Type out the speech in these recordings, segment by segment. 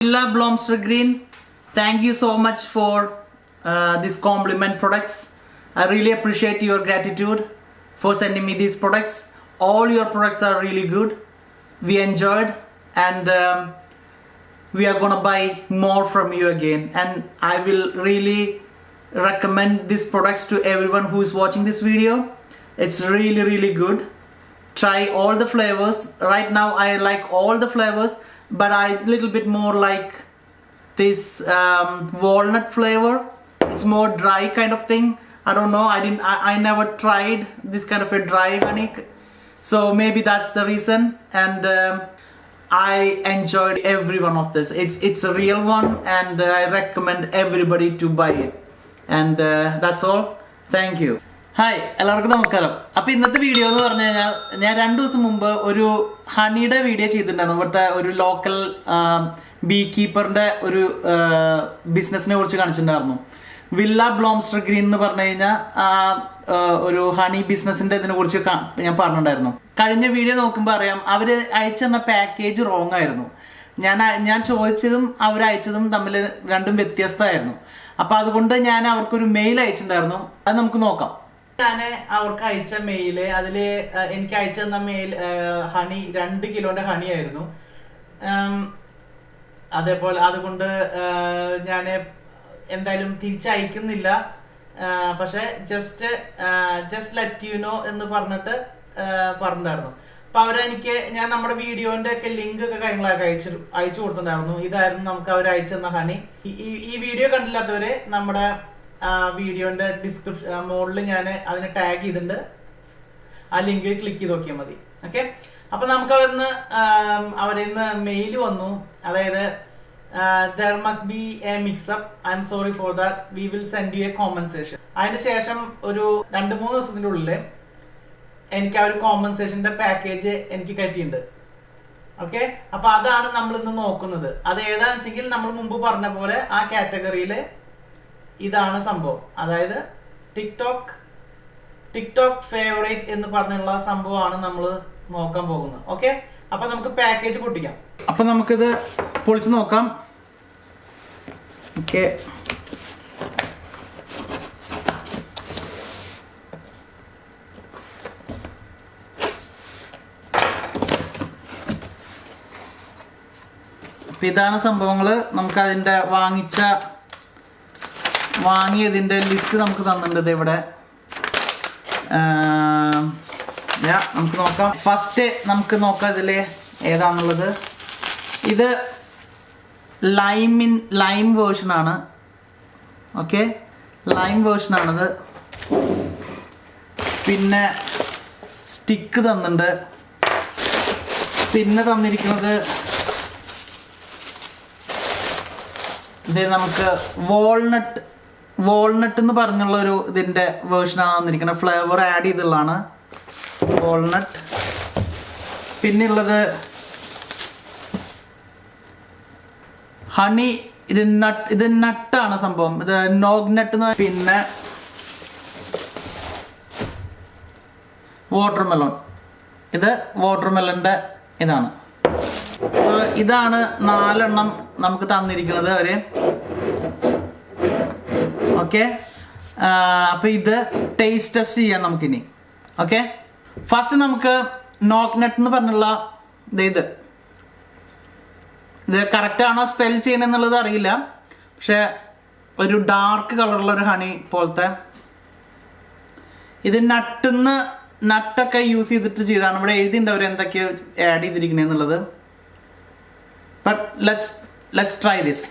Villa Blomster Green, thank you so much for these compliment products. I really appreciate your gratitude for sending me these products. All your products are really good. We enjoyed, and we are gonna buy more from you again. And I will really recommend these products to everyone who is watching this video. It's really good. Try all the flavors. Right now I like all the flavors, but I little bit more like this walnut flavor. It's more dry kind of thing. I don't know, I never tried this kind of a dry honey, so maybe that's the reason. And I enjoyed every one of this. It's a real one, and I recommend everybody to buy it. And that's all. Thank you. Hi, എല്ലാവർക്കും നമസ്കാരം. അപ്പോൾ ഇന്നത്തെ video എന്ന് പറഞ്ഞു കഴിഞ്ഞാൽ, ഞാൻ 2 ദിവസം മുമ്പ് ഒരു ഹണിയുടെ വീഡിയോ ചെയ്തിട്ടുണ്ടായിരുന്നു. ഇവിടുത്തെ ഒരു ലോക്കൽ ബീ കീപ്പറിന്റെ ഒരു ബിസിനസിനെ കുറിച്ച് കാണിച്ചിട്ടുണ്ടായിരുന്നു. വില്ല ബ്ലോംസ്റ്റർ ഗ്രീൻ എന്ന് പറഞ്ഞു കഴിഞ്ഞാൽ ഒരു ഹണി ബിസിനസിന്റെ ഇതിനെ കുറിച്ച് ഞാൻ പറഞ്ഞിട്ടുണ്ടായിരുന്നു. കഴിഞ്ഞ വീഡിയോ നോക്കുമ്പോൾ അറിയാം, അവര് അയച്ചെന്ന പാക്കേജ് റോങ് ആയിരുന്നു. ഞാൻ ചോദിച്ചതും അവർ അയച്ചതും തമ്മിൽ രണ്ടും വ്യത്യസ്തമായിരുന്നു. അപ്പൊ അതുകൊണ്ട് ഞാൻ അവർക്കൊരു മെയിൽ അയച്ചിട്ടുണ്ടായിരുന്നു. അത് നമുക്ക് നോക്കാം. ഞാൻ അവർക്ക് അയച്ച മെയില്, അതില് എനിക്ക് അയച്ചു തന്ന മെയിൽ ഹണി 2 കിലോന്റെ ഹണി ആയിരുന്നു. അതേപോലെ അതുകൊണ്ട് ഞാൻ എന്തായാലും തിരിച്ചയക്കുന്നില്ല. പക്ഷെ ജസ്റ്റ് ലെറ്റ് യു നോ എന്ന് പറഞ്ഞിട്ട് പറഞ്ഞിട്ടുണ്ടായിരുന്നു. അപ്പൊ അവരെനിക്ക് ഞാൻ നമ്മുടെ വീഡിയോന്റെ ഒക്കെ ലിങ്ക് ഒക്കെ കാര്യങ്ങളൊക്കെ അയച്ചു കൊടുത്തിട്ടുണ്ടായിരുന്നു. ഇതായിരുന്നു നമുക്ക് അവർ അയച്ചു തന്ന ഹണി. ഈ വീഡിയോ കണ്ടില്ലാത്തവരെ നമ്മുടെ വീഡിയോന്റെ ഡിസ്ക്രിപ്ഷൻ മുകളിൽ ഞാൻ അതിനെ ടാഗ് ചെയ്തിട്ടുണ്ട്. ആ ലിങ്ക് ക്ലിക്ക് ചെയ്ത് നോക്കിയാൽ മതി. ഓക്കെ, അപ്പൊ നമുക്ക് അവരിന്ന് മെയിൽ വന്നു. അതായത് there must be a mix up, I'm sorry for that, we will send you a compensation. അതിനുശേഷം ഒരു 2-3 ദിവസത്തിന്റെ ഉള്ളിൽ എനിക്ക് ആ ഒരു കോമ്പൻസേഷന്റെ പാക്കേജ് എനിക്ക് കിട്ടിയിട്ടുണ്ട്. ഓക്കെ, അപ്പൊ അതാണ് നമ്മൾ ഇന്ന് നോക്കുന്നത്. അത് ഏതാണെന്ന് വെച്ചെങ്കിൽ നമ്മൾ മുമ്പ് പറഞ്ഞ പോലെ ആ കാറ്റഗറിയില് ഇതാണ് സംഭവം. അതായത് ടിക്ടോക്ക് ഫേവറേറ്റ് എന്ന് പറഞ്ഞുള്ള സംഭവമാണ് നമ്മൾ നോക്കാൻ പോകുന്നത്. ഓക്കെ, അപ്പൊ നമുക്ക് പാക്കേജ് പൊട്ടിക്കാം. അപ്പൊ നമുക്കിത് പൊളിച്ച് നോക്കാം. ഓക്കെ, ഇതാണ് സംഭവങ്ങള്. നമുക്ക് അതിന്റെ വാങ്ങിയതിന്റെ ലിസ്റ്റ് നമുക്ക് തന്നിട്ടുണ്ട് ഇവിടെ. നമുക്ക് നോക്കാം. ഫസ്റ്റ് നമുക്ക് നോക്കാം ഇതില് ഏതാണുള്ളത്. ഇത് ലൈം വേർഷൻ ആണ്. ഓക്കെ, ലൈം വേർഷൻ ആണിത്. പിന്നെ സ്റ്റിക്ക് തന്നിട്ടുണ്ട്. പിന്നെ തന്നിരിക്കുന്നത് ഇത് നമുക്ക് വാൾനട്ട് എന്ന് പറഞ്ഞുള്ള ഒരു ഇതിന്റെ വേർഷനാണ് വന്നിരിക്കുന്നത്. ഫ്ലേവർ ആഡ് ചെയ്തുള്ളതാണ് വാൾനട്ട്. പിന്നെയുള്ളത് ഹണി. ഇത് നട്ടാണ് സംഭവം. ഇത് നോഗ് നട്ട് എന്ന്. പിന്നെ വാട്ടർമെലോൺ. ഇത് വാട്ടർമെലോന്റെ ഇതാണ്. സോ ഇതാണ് 4 എണ്ണം നമുക്ക് തന്നിരിക്കുന്നത് അവര്. ഓക്കെ, അപ്പൊ ഇത് ടേസ്റ്റ് ടെസ്റ്റ് ചെയ്യാം നമുക്കിനി. ഓക്കെ, ഫസ്റ്റ് നമുക്ക് നോഗ് നട്ട് എന്ന് പറഞ്ഞുള്ള ഇത് കറക്റ്റ് ആണോ സ്പെൽ ചെയ്യണമെന്നുള്ളത് അറിയില്ല. പക്ഷെ ഒരു ഡാർക്ക് കളറുള്ള ഒരു ഹണി പോലത്തെ. ഇത് നട്ടൊക്കെ യൂസ് ചെയ്തിട്ട് ചെയ്താണ്. ഇവിടെ എഴുതിയിട്ടുണ്ട് അവർ എന്തൊക്കെയോ ആഡ് ചെയ്തിരിക്കണെന്നുള്ളത്. But let's try this.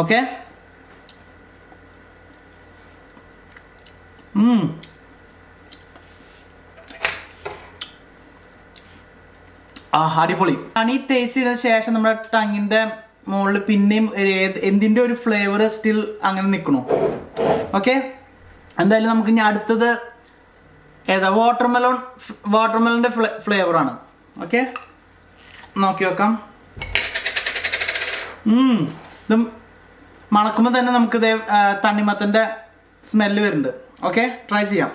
Okay, അടിപൊളി. ഹണി ടേസ്റ്റ് ചെയ്തതിനു ശേഷം നമ്മുടെ ടങ്ങിന്റെ മുകളിൽ പിന്നെയും എന്തിന്റെ ഒരു ഫ്ലേവർ സ്റ്റിൽ അങ്ങനെ നിൽക്കണു. ഓക്കെ, എന്തായാലും നമുക്ക് ഇനി അടുത്തത് ഏതാ? വാട്ടർമെലോന്റെ ഫ്ലേവർ ആണ്. ഓക്കെ, നോക്കി നോക്കാം. ഇത് മണക്കുമ്പോൾ തന്നെ നമുക്ക് തണ്ണിമത്തന്റെ സ്മെല്ല് വരുന്നുണ്ട്. ഓക്കെ, ട്രൈ ചെയ്യാം.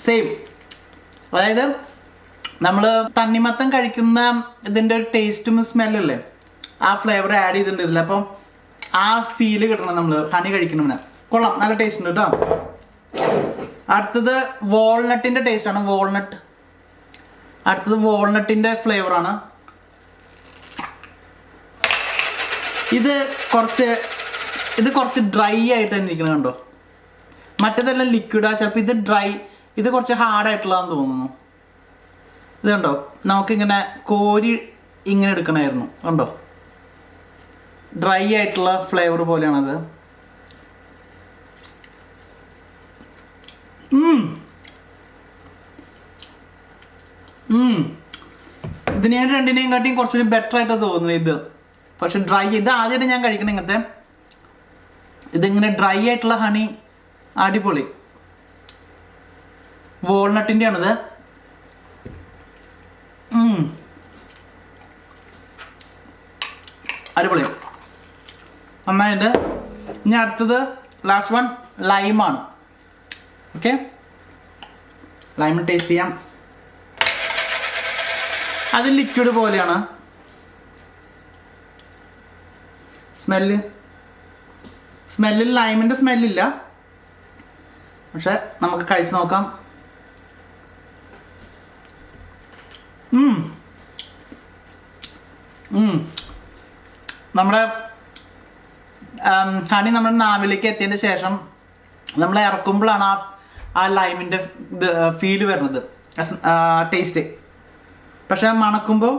സെയിം. അതായത് നമ്മൾ തണ്ണിമത്തം കഴിക്കുന്ന ഇതിൻ്റെ ഒരു ടേസ്റ്റും സ്മെല്ലല്ലേ, ആ ഫ്ലേവർ ആഡ് ചെയ്തിട്ടുണ്ട് ഇതിൽ. അപ്പം ആ ഫീല് കിട്ടണം നമ്മൾ ഹണി കഴിക്കണമിന്. കൊള്ളാം, നല്ല ടേസ്റ്റ് ഉണ്ട് കേട്ടോ. അടുത്തത് വാൾനട്ടിൻ്റെ ടേസ്റ്റാണ്. അടുത്തത് വാൾനട്ടിൻ്റെ ഫ്ലേവറാണ്. ഇത് കുറച്ച് ഡ്രൈ ആയിട്ട് തന്നെ ഇരിക്കണം കണ്ടോ. മറ്റേതെല്ലാം ലിക്വിഡാ, ചിലപ്പോൾ ഇത് ഡ്രൈ, ഇത് കുറച്ച് ഹാർഡായിട്ടുള്ളതാന്ന് തോന്നുന്നു. ഇത് കണ്ടോ, നമുക്കിങ്ങനെ കോരി ഇങ്ങനെ എടുക്കണമായിരുന്നു കണ്ടോ. ഡ്രൈ ആയിട്ടുള്ള ഫ്ലേവർ പോലെയാണത്. ഇതിനെ രണ്ടിനെയും കാട്ടിയും കുറച്ചുകൂടി ബെറ്റർ ആയിട്ട് തോന്നുന്നു ഇത്. പക്ഷെ ഡ്രൈ, ഇത് ആദ്യമായിട്ട് ഞാൻ കഴിക്കണം ഇങ്ങനത്തെ. ഇതിങ്ങനെ ഡ്രൈ ആയിട്ടുള്ള ഹണി അടിപൊളി. വാൾനട്ടിൻ്റെ ആണിത്. അടിപൊളി, നന്നായിട്ട്. ഇനി അടുത്തത് ലാസ്റ്റ് വൺ ലൈമാണ്. ഓക്കെ, ലൈം ടേസ്റ്റ് ചെയ്യാം. അത് ലിക്വിഡ് പോലെയാണ്. സ്മെല്ലിൽ ലൈമിൻ്റെ സ്മെല്ലില്ല, പക്ഷെ നമുക്ക് കഴിച്ച് നോക്കാം. നമ്മുടെ ഹണി നമ്മുടെ നാവിലേക്ക് എത്തിയതിന് ശേഷം നമ്മൾ ഇറക്കുമ്പോഴാണ് ആ ലൈമിൻ്റെ ഫീല് വരുന്നത്, ടേസ്റ്റ്. പക്ഷെ മണക്കുമ്പോൾ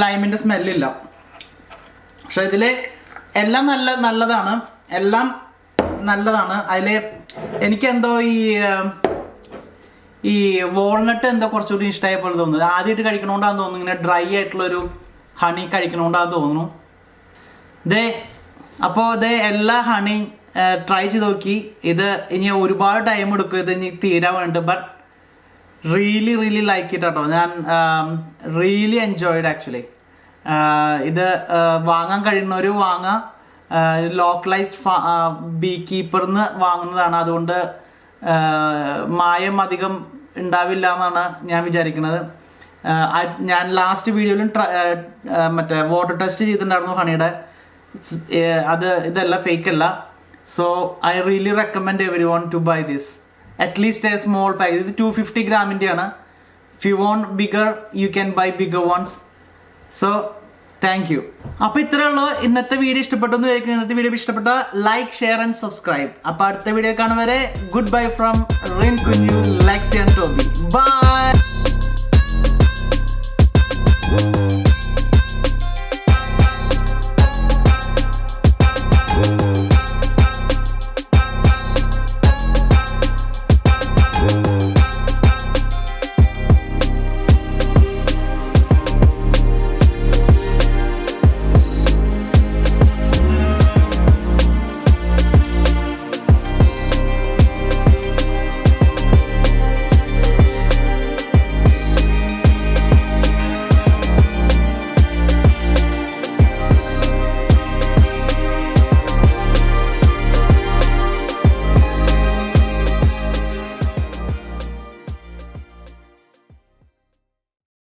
ലൈമിൻ്റെ സ്മെല്ലില്ല. പക്ഷെ ഇതിൽ എല്ലാം നല്ലതാണ്, എല്ലാം നല്ലതാണ്. അതിൽ എനിക്കെന്തോ ഈ വാൾനട്ട് എന്തോ കുറച്ചുകൂടി ഇഷ്ടമായ പോലെ തോന്നുന്നത്. ആദ്യമായിട്ട് കഴിക്കണോണ്ടാന്ന് തോന്നുന്നു, ഇങ്ങനെ ഡ്രൈ ആയിട്ടുള്ളൊരു ഹണി കഴിക്കണോണ്ടാന്ന് തോന്നുന്നു. അപ്പോൾ എല്ലാ ഹണി ട്രൈ ചെയ്ത് നോക്കി. ഇത് ഇനി ഒരുപാട് ടൈം എടുക്കും ഇത് ഇനി തീരാൻ വേണ്ടിയിട്ട്. ബട്ട് റിയലി ലൈക്ക് ഇറ്റ് കേട്ടോ. ഞാൻ റിയലി എൻജോയ്ഡ് ആക്ച്വലി. ഇത് വാങ്ങാൻ കഴിയുന്നവർ വാങ്ങാം. ലോക്കലൈസ്ഡ് ബീ കീപ്പറിന്ന് വാങ്ങുന്നതാണ്. അതുകൊണ്ട് മായം അധികം ഉണ്ടാവില്ല എന്നാണ് ഞാൻ വിചാരിക്കുന്നത്. ഞാൻ ലാസ്റ്റ് വീഡിയോയിലും മറ്റേ വാട്ടർ ടെസ്റ്റ് ചെയ്തിട്ടുണ്ടായിരുന്നു ഹണിയുടെ. ഇതല്ല, ഫേക്ക് അല്ല. So I really recommend everyone to buy this. At least a small pack. ഇത് 250 ഗ്രാമിൻ്റെയാണ്. If you want bigger you can buy bigger ones. So thank you. അപ്പോൾ ഇത്രയേ ഉള്ളൂ. ഇന്നത്തെ വീഡിയോ ഇഷ്ടപ്പെട്ടെന്ന് വിചാരിക്കുന്നു. ഇന്നത്തെ വീഡിയോ ഇഷ്ടപ്പെട്ട ലൈക്ക്, ഷെയർ ആൻഡ് സബ്സ്ക്രൈബ്. അപ്പോൾ അടുത്ത വീഡിയോ കാണുവരെ good bye from Rin Kunju, Lexi and Toby. By.